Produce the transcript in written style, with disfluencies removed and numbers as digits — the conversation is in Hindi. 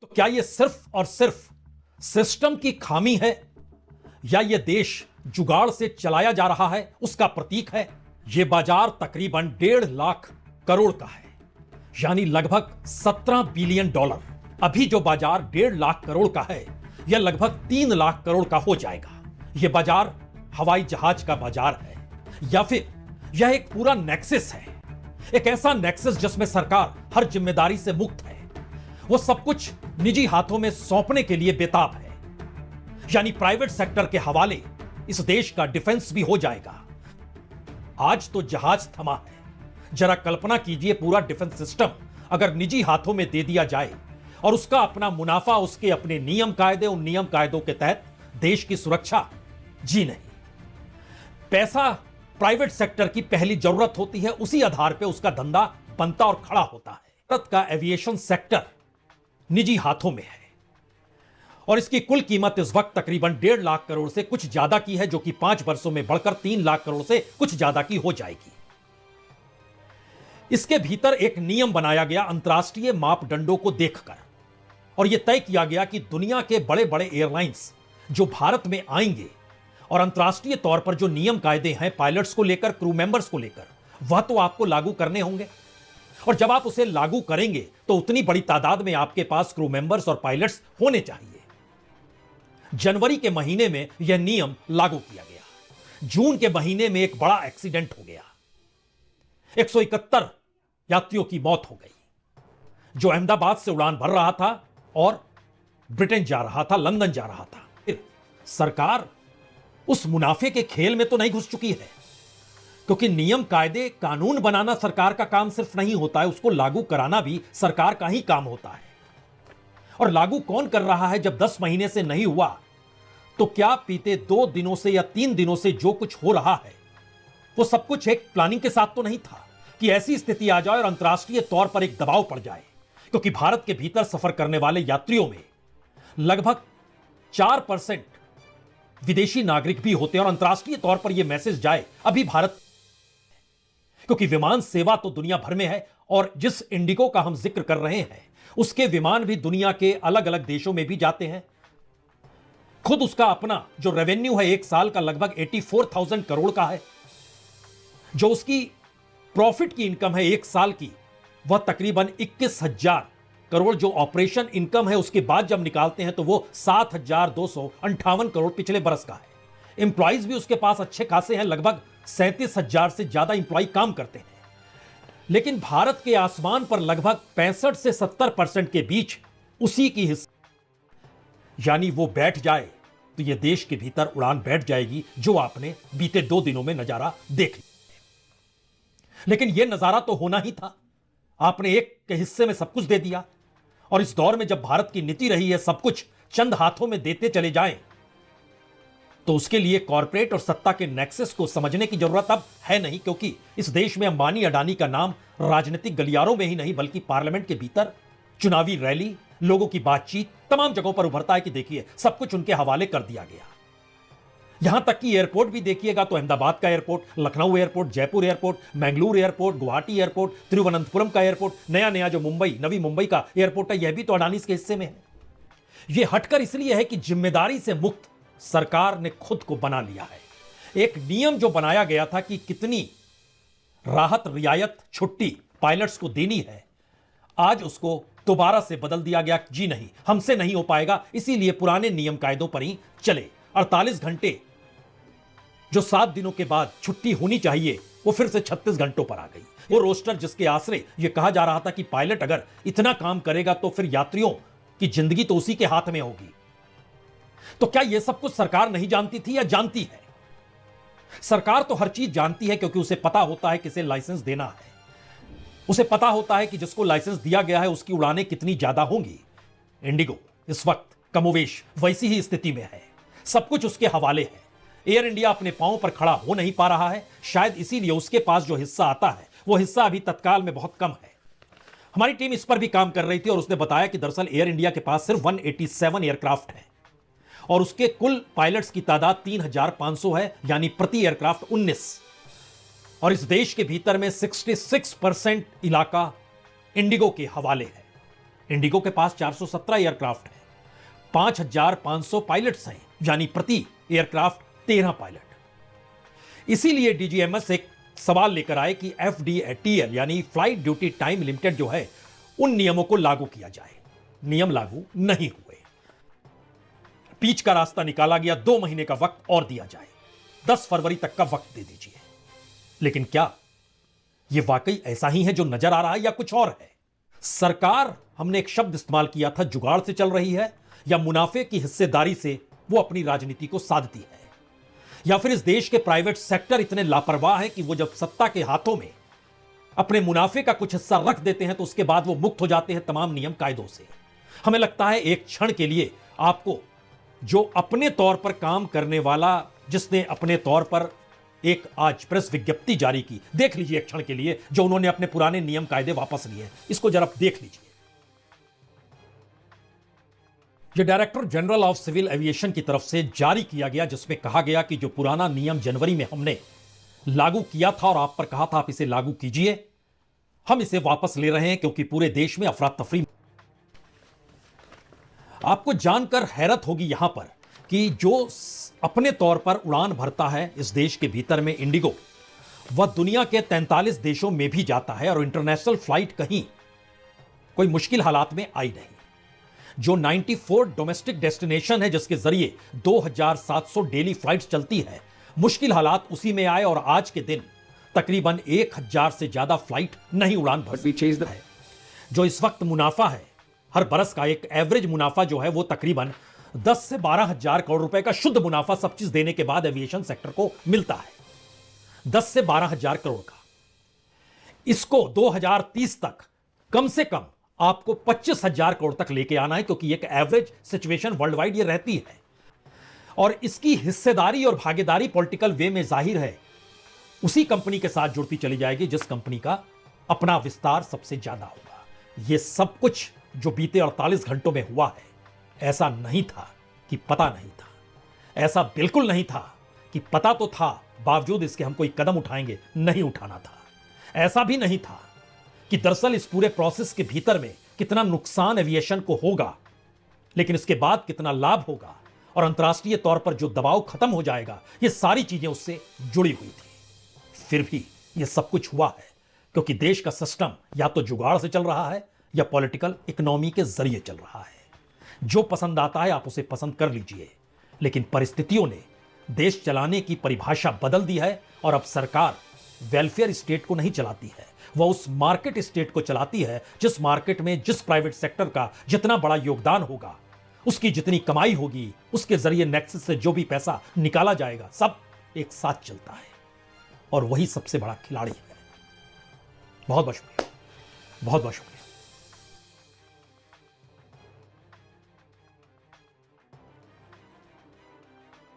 तो क्या यह सिर्फ और सिर्फ सिस्टम की खामी है या यह देश जुगाड़ से चलाया जा रहा है उसका प्रतीक है? यह बाजार तकरीबन 1.5 लाख करोड़ का है, यानी लगभग 17 बिलियन डॉलर। अभी जो बाजार 1.5 लाख करोड़ का है यह लगभग 3 लाख करोड़ का हो जाएगा। यह बाजार हवाई जहाज का बाजार है या फिर यह एक पूरा नेक्सस है, एक ऐसा नेक्सस जिसमें सरकार हर जिम्मेदारी से मुक्त है, वो सब कुछ निजी हाथों में सौंपने के लिए बेताब है, यानी प्राइवेट सेक्टर के हवाले इस देश का डिफेंस भी हो जाएगा। आज तो जहाज थमा है, जरा कल्पना कीजिए पूरा डिफेंस सिस्टम अगर निजी हाथों में दे दिया जाए और उसका अपना मुनाफा, उसके अपने नियम कायदे, उन नियम कायदों के तहत देश की सुरक्षा। जी नहीं, पैसा प्राइवेट सेक्टर की पहली जरूरत होती है, उसी आधार पर उसका धंधा बनता और खड़ा होता है। भारत का एविएशन सेक्टर निजी हाथों में है और इसकी कुल कीमत इस वक्त तकरीबन 1.5 लाख करोड़ से कुछ ज्यादा की है, जो कि 5 वर्षों में बढ़कर 3 लाख करोड़ से कुछ ज्यादा की हो जाएगी। इसके भीतर एक नियम बनाया गया अंतर्राष्ट्रीय मापदंडों को देखकर, और यह तय किया गया कि दुनिया के बड़े बड़े एयरलाइंस जो भारत में आएंगे और अंतर्राष्ट्रीय तौर पर जो नियम कायदे हैं पायलट्स को लेकर, क्रू मेंबर्स को लेकर, वह तो आपको लागू करने होंगे। और जब आप उसे लागू करेंगे तो उतनी बड़ी तादाद में आपके पास क्रू मेंबर्स और पायलट्स होने चाहिए। जनवरी के महीने में यह नियम लागू किया गया। जून के महीने में एक बड़ा एक्सीडेंट हो गया, 171 यात्रियों की मौत हो गई। जो अहमदाबाद से उड़ान भर रहा था और ब्रिटेन जा रहा था, लंदन जा रहा था। फिर सरकार उस मुनाफे के खेल में तो नहीं घुस चुकी है, क्योंकि नियम कायदे कानून बनाना सरकार का काम सिर्फ नहीं होता है, उसको लागू कराना भी सरकार का ही काम होता है। और लागू कौन कर रहा है? जब 10 महीने से नहीं हुआ तो क्या बीते 2 दिनों से या 3 दिनों से जो कुछ हो रहा है वो सब कुछ एक प्लानिंग के साथ तो नहीं था कि ऐसी स्थिति आ जाए और अंतर्राष्ट्रीय तौर पर एक दबाव पड़ जाए? क्योंकि भारत के भीतर सफर करने वाले यात्रियों में लगभग 4% विदेशी नागरिक भी होते हैं और अंतर्राष्ट्रीय तौर पर यह मैसेज जाए अभी भारत, क्योंकि विमान सेवा तो दुनिया भर में है और जिस इंडिगो का हम जिक्र कर रहे हैं उसके विमान भी दुनिया के अलग अलग देशों में भी जाते हैं। खुद उसका अपना जो रेवेन्यू है एक साल का लगभग 84,000 करोड़ का है। जो उसकी प्रॉफिट की इनकम है एक साल की, वह तकरीबन 21,000 करोड़ जो ऑपरेशन इनकम है उसके बाद जब निकालते हैं तो वो 7,258 करोड़ पिछले बरस का है। इंप्लॉइज भी उसके पास अच्छे खासे हैं, लगभग 37,000 से ज्यादा इंप्लॉय काम करते हैं। लेकिन भारत के आसमान पर लगभग 65 से 70% के बीच उसी की हिस्सा, यानी वो बैठ जाए तो ये देश के भीतर उड़ान बैठ जाएगी, जो आपने बीते 2 दिनों में नजारा देख लिया। लेकिन यह नजारा तो होना ही था, आपने एक के हिस्से में सब कुछ दे दिया। और इस दौर में जब भारत की नीति रही है सब कुछ चंद हाथों में देते चले जाएं, तो उसके लिए कॉर्पोरेट और सत्ता के नेक्सस को समझने की जरूरत अब है नहीं, क्योंकि इस देश में अंबानी अडानी का नाम राजनीतिक गलियारों में ही नहीं बल्कि पार्लियामेंट के भीतर, चुनावी रैली, लोगों की बातचीत, तमाम जगहों पर उभरता है कि देखिए सब कुछ उनके हवाले कर दिया गया। यहां तक कि एयरपोर्ट भी देखिएगा तो अहमदाबाद का airport, Lucknow airport, Jaipur airport, Mangalore airport, Guwahati airport, Thiruvananthapuram का एयरपोर्ट, नया जो नवी मुंबई का एयरपोर्ट है, यह भी तो अडानी के हिस्से में है। यह हटकर इसलिए है कि जिम्मेदारी से मुक्त सरकार ने खुद को बना लिया है। एक नियम जो बनाया गया था कि कितनी राहत, रियायत, छुट्टी पायलट्स को देनी है, आज उसको दोबारा से बदल दिया गया। जी नहीं, हमसे नहीं हो पाएगा, इसीलिए पुराने नियम कायदों पर ही चले। 48 घंटे जो 7 दिनों के बाद छुट्टी होनी चाहिए वो फिर से 36 घंटों पर आ गई। वो रोस्टर जिसके आसरे यह कहा जा रहा था कि पायलट अगर इतना काम करेगा तो फिर यात्रियों की जिंदगी तो उसी के हाथ में होगी। तो क्या यह सब कुछ सरकार नहीं जानती थी या जानती है? सरकार तो हर चीज जानती है, क्योंकि उसे पता होता है किसे लाइसेंस देना है। उसे पता होता है कि जिसको लाइसेंस दिया गया है उसकी उड़ानें कितनी ज्यादा होंगी। इंडिगो इस वक्त कमोवेश वैसी ही स्थिति में है, सब कुछ उसके हवाले है। एयर इंडिया अपने पांव पर खड़ा हो नहीं पा रहा है, शायद इसीलिए उसके पास जो हिस्सा आता है वो हिस्सा अभी तत्काल में बहुत कम है। हमारी टीम इस पर भी काम कर रही थी और उसने बताया कि दरअसल एयर इंडिया के पास सिर्फ 187 एयरक्राफ्ट है और उसके कुल पायलट्स की तादाद 3,500 है, यानी प्रति एयरक्राफ्ट 19। और इस देश के भीतर में 66% इलाका इंडिगो के हवाले है। इंडिगो के पास 417 एयरक्राफ्ट है, 5,500 पायलट्स हैं, यानी प्रति एयरक्राफ्ट 13 पायलट। इसीलिए डीजीएमएस एक सवाल लेकर आए कि एफडीटीएल यानी फ्लाइट ड्यूटी टाइम लिमिटेड जो है, उन नियमों को लागू किया जाए। नियम लागू नहीं हुए। बीच का रास्ता निकाला गया, 2 महीने का वक्त और दिया जाए, 10 फरवरी तक का वक्त दे दीजिए। लेकिन क्या यह वाकई ऐसा ही है जो नजर आ रहा है या कुछ और है? सरकार, हमने एक शब्द इस्तेमाल किया था, जुगाड़ से चल रही है या मुनाफे की हिस्सेदारी से वो अपनी राजनीति को साधती है, या फिर इस देश के प्राइवेट सेक्टर इतने लापरवाह हैं कि वो जब सत्ता के हाथों में अपने मुनाफे का कुछ हिस्सा रख देते हैं तो उसके बाद वो मुक्त हो जाते हैं तमाम नियम कायदों से। हमें लगता है एक क्षण के लिए आपको जो अपने तौर पर काम करने वाला, जिसने अपने तौर पर एक आज प्रेस विज्ञप्ति जारी की, देख लीजिए एक क्षण के लिए, जो उन्होंने अपने पुराने नियम कायदे वापस लिए, इसको जरा देख लीजिए। यह director general of civil aviation की तरफ से जारी किया गया, जिसमें कहा गया कि जो पुराना नियम जनवरी में हमने लागू किया था और आप पर कहा था आप इसे लागू कीजिए, हम इसे वापस ले रहे हैं क्योंकि पूरे देश में अफरा तफरी। आपको जानकर हैरत होगी यहां पर कि जो अपने तौर पर उड़ान भरता है इस देश के भीतर में इंडिगो, वह दुनिया के 43 देशों में भी जाता है और इंटरनेशनल फ्लाइट कहीं कोई मुश्किल हालात में आई नहीं। जो 94 डोमेस्टिक डेस्टिनेशन है जिसके जरिए 2700 डेली फ्लाइट्स चलती है, मुश्किल हालात उसी में आए और आज के दिन तकरीबन 1000 से ज्यादा फ्लाइट नहीं उड़ान भर सकती है। जो इस वक्त मुनाफा है, हर बरस का एक एवरेज मुनाफा जो है वो तकरीबन 10 से 12 हजार करोड़ रुपए का शुद्ध मुनाफा सब चीज देने के बाद एविएशन सेक्टर को मिलता है, 10 से 12 हजार करोड़ का। इसको 2030 तक कम से कम आपको 25,000 करोड़ तक लेके आना है, क्योंकि एक एवरेज सिचुएशन वर्ल्ड वाइड ये रहती है। और इसकी हिस्सेदारी और भागीदारी पॉलिटिकल वे में जाहिर है उसी कंपनी के साथ जुड़ती चली जाएगी जिस कंपनी का अपना विस्तार सबसे ज्यादा होगा। यह सब कुछ जो बीते 48 घंटों में हुआ है, ऐसा नहीं था कि पता नहीं था, ऐसा बिल्कुल नहीं था कि पता तो था बावजूद इसके हम कोई कदम उठाएंगे, नहीं उठाना था। ऐसा भी नहीं था कि दरअसल इस पूरे प्रोसेस के भीतर में कितना नुकसान एविएशन को होगा, लेकिन इसके बाद कितना लाभ होगा और अंतर्राष्ट्रीय तौर पर जो दबाव खत्म हो जाएगा, ये सारी चीजें उससे जुड़ी हुई थी। फिर भी ये सब कुछ हुआ है क्योंकि देश का सिस्टम या तो जुगाड़ से चल रहा है या पॉलिटिकल इकोनॉमी के जरिए चल रहा है। जो पसंद आता है आप उसे पसंद कर लीजिए, लेकिन परिस्थितियों ने देश चलाने की परिभाषा बदल दी है और अब सरकार वेलफेयर स्टेट को नहीं चलाती है, वह उस मार्केट स्टेट को चलाती है जिस मार्केट में जिस प्राइवेट सेक्टर का जितना बड़ा योगदान होगा, उसकी जितनी कमाई होगी, उसके जरिए नेक्सस से जो भी पैसा निकाला जाएगा, सब एक साथ चलता है और वही सबसे बड़ा खिलाड़ी है। बहुत बहुत शुक्रिया, बहुत बहुत शुक्रिया।